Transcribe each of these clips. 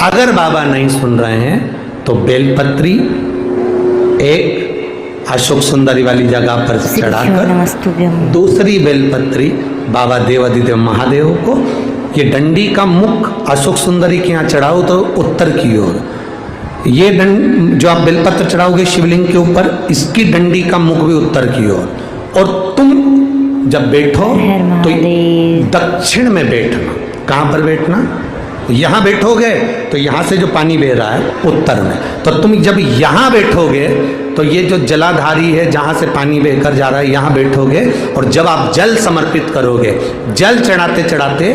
अगर बाबा नहीं सुन रहे हैं तो बेलपत्री एक अशोक सुंदरी वाली जगह पर चढ़ाकर दूसरी बेलपत्री बाबा देवादिदेव महादेव को, ये डंडी का मुख अशोक सुंदरी के यहाँ चढ़ाओ तो उत्तर की ओर, ये डंड जो आप बेलपत्र चढ़ाओगे शिवलिंग के ऊपर, इसकी डंडी का मुख भी उत्तर की ओर। और तुम जब बैठो तो दक्षिण में बैठना। कहाँ पर बैठना? यहाँ बैठोगे तो यहाँ से जो पानी बह रहा है उत्तर में, तो तुम जब यहाँ बैठोगे तो ये जो जलाधारी है जहाँ से पानी बहकर जा रहा है यहाँ बैठोगे, और जब आप जल समर्पित करोगे, जल चढ़ाते चढ़ाते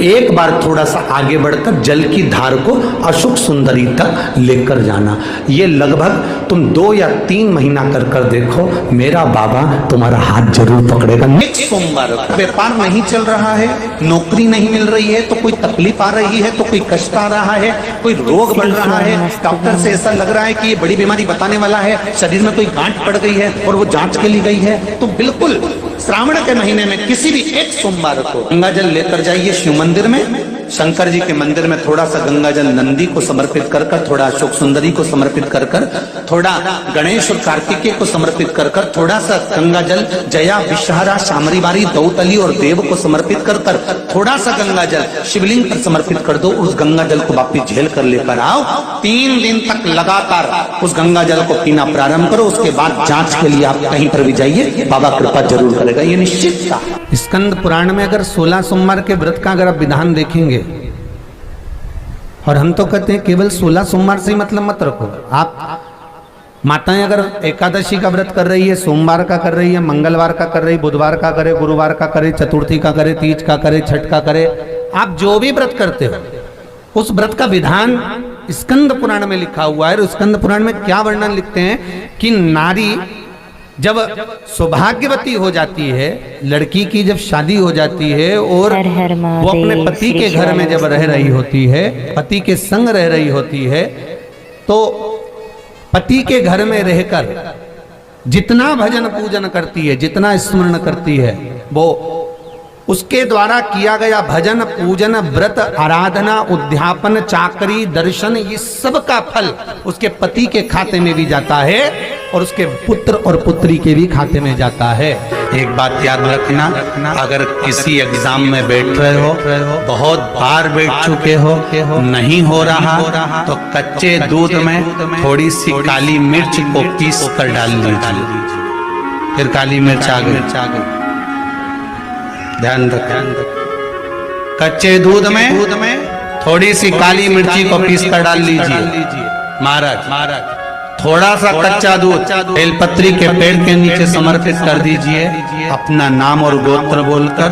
एक बार थोड़ा सा आगे बढ़कर जल की धार को अशोक सुंदरी तक लेकर जाना। ये लगभग तुम 2 या 3 महीना कर देखो, मेरा बाबा तुम्हारा हाथ जरूर पकड़ेगा। एक सोमवार व्यापार नहीं चल रहा है, नौकरी नहीं मिल रही है, तो कोई तकलीफ आ रही है, तो कोई कष्ट आ रहा है, कोई रोग बढ़ रहा है, डॉक्टर से ऐसा लग रहा है कि ये बड़ी बीमारी बताने वाला है, शरीर में कोई गांठ पड़ गई है और वो जांच के लिए गई है, तो बिल्कुल श्रावण के महीने में किसी भी एक सोमवार को गंगा जल लेकर जाइए शिव मंदिर में, शंकर जी के मंदिर में थोड़ा सा गंगा जल नंदी को समर्पित कर कर, थोड़ा अशोक सुंदरी को समर्पित कर कर, थोड़ा गणेश और कार्तिकेय को समर्पित कर कर, थोड़ा सा गंगा जल जया विषहरा शामरीबारी दौतली और देव को समर्पित कर कर, थोड़ा सा गंगा जल शिवलिंग पर समर्पित कर दो। उस गंगा जल को वापिस झेल कर लेकर आओ, 3 दिन तक लगातार उस गंगा जल को पीना प्रारंभ करो। उसके बाद जांच के लिए आप कहीं पर भी जाइए, बाबा कृपा जरूर करेगा, ये निश्चित था। स्कंद पुराण में अगर 16 सोमवार के व्रत का अगर आप विधान देखेंगे, और हम तो कहते हैं केवल 16 सोमवार से ही मतलब मत रखो। आप माताएं अगर एकादशी का व्रत कर रही है, सोमवार का कर रही है, मंगलवार का कर रही है, बुधवार का करे, गुरुवार का करे, चतुर्थी का करे, तीज का करे, छठ का करे, आप जो भी व्रत करते हो उस व्रत का विधान स्कंद पुराण में लिखा हुआ है। और स्कंद पुराण में क्या वर्णन लिखते हैं कि नारी जब सौभाग्यवती हो जाती है, लड़की की जब शादी हो जाती है और वो अपने पति के घर में जब रह रही होती है, पति के संग रह रही होती है, तो पति के घर में रहकर जितना भजन पूजन करती है, जितना स्मरण करती है, वो उसके द्वारा किया गया भजन पूजन व्रत आराधना उद्यापन चाकरी दर्शन, ये सब का फल उसके पति के खाते में भी जाता है और उसके पुत्र और पुत्री के भी खाते में जाता है। एक बात याद रखना, अगर किसी एग्जाम में बैठ रहे हो, बहुत बार बैठ चुके हो, नहीं हो रहा, तो कच्चे दूध में थोड़ी सी काली मिर्च को पीस कर डाल लीजिए। फिर काली मिर्च आ गई, ध्यान रखें, कच्चे दूध में थोड़ी सी काली मिर्ची को पीस कर डाल लीजिए। महाराज थोड़ा सा कच्चा दूध बेलपत्री के पेड़ के नीचे समर्पित कर दीजिए, अपना नाम और गोत्र बोलकर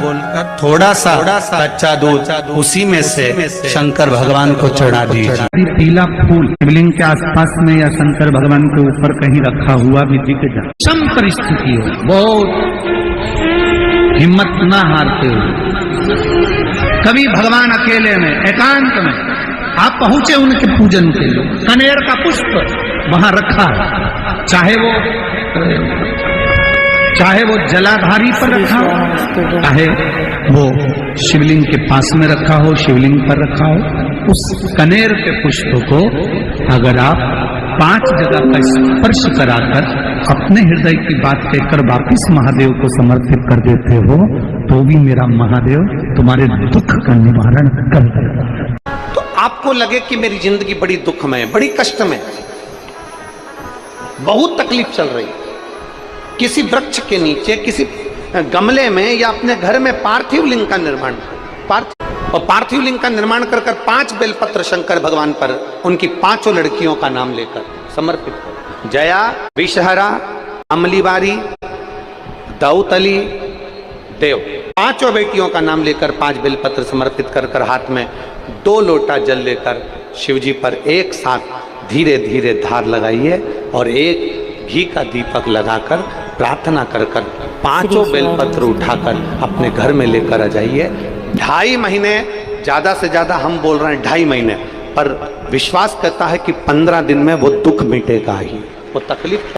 थोड़ा सा कच्चा दूध उसी में से शंकर भगवान को चढ़ा दीजिए। पीला फूल शिवलिंग के आसपास में या शंकर भगवान के ऊपर कहीं रखा हुआ भी दिख जाए, सम परिस्थिति हो, बहुत हिम्मत ना हारते हुए, कभी भगवान अकेले में एकांत में आप पहुंचे उनके पूजन के लिए, कनेर का पुष्प वहां रखा है, चाहे वो जलाधारी पर रखा हो, चाहे वो शिवलिंग के पास में रखा हो, शिवलिंग पर रखा हो, उस कनेर के पुष्प को अगर आप 5 जगह का स्पर्श कराकर अपने हृदय की बात कहकर वापिस महादेव को समर्पित कर देते हो, तो भी मेरा महादेव तुम्हारे दुख का निवारण कर देगा। तो आपको लगे कि मेरी जिंदगी बड़ी दुख में, बड़ी कष्ट में, बहुत तकलीफ चल रही, किसी वृक्ष के नीचे, किसी गमले में या अपने घर में पार्थिव लिंग का निर्माण, पार्थिव लिंग का निर्माण कर 5 बेलपत्र शंकर भगवान पर उनकी 5 लड़कियों का नाम लेकर समर्पित कर, जया विषहरा अमलीबारी दौतली देव, 5 बेटियों का नाम लेकर 5 बेलपत्र समर्पित कर हाथ में 2 लोटा जल लेकर शिवजी पर एक साथ धीरे धीरे धार लगाइए और एक घी का दीपक लगाकर प्रार्थना कर 5 बेलपत्र उठाकर अपने घर में लेकर आ जाइए। 2.5 महीने, ज्यादा से ज्यादा हम बोल रहे हैं 2.5 महीने, पर विश्वास करता है कि 15 दिन में वो दुख मिटेगा ही, वो तकलीफ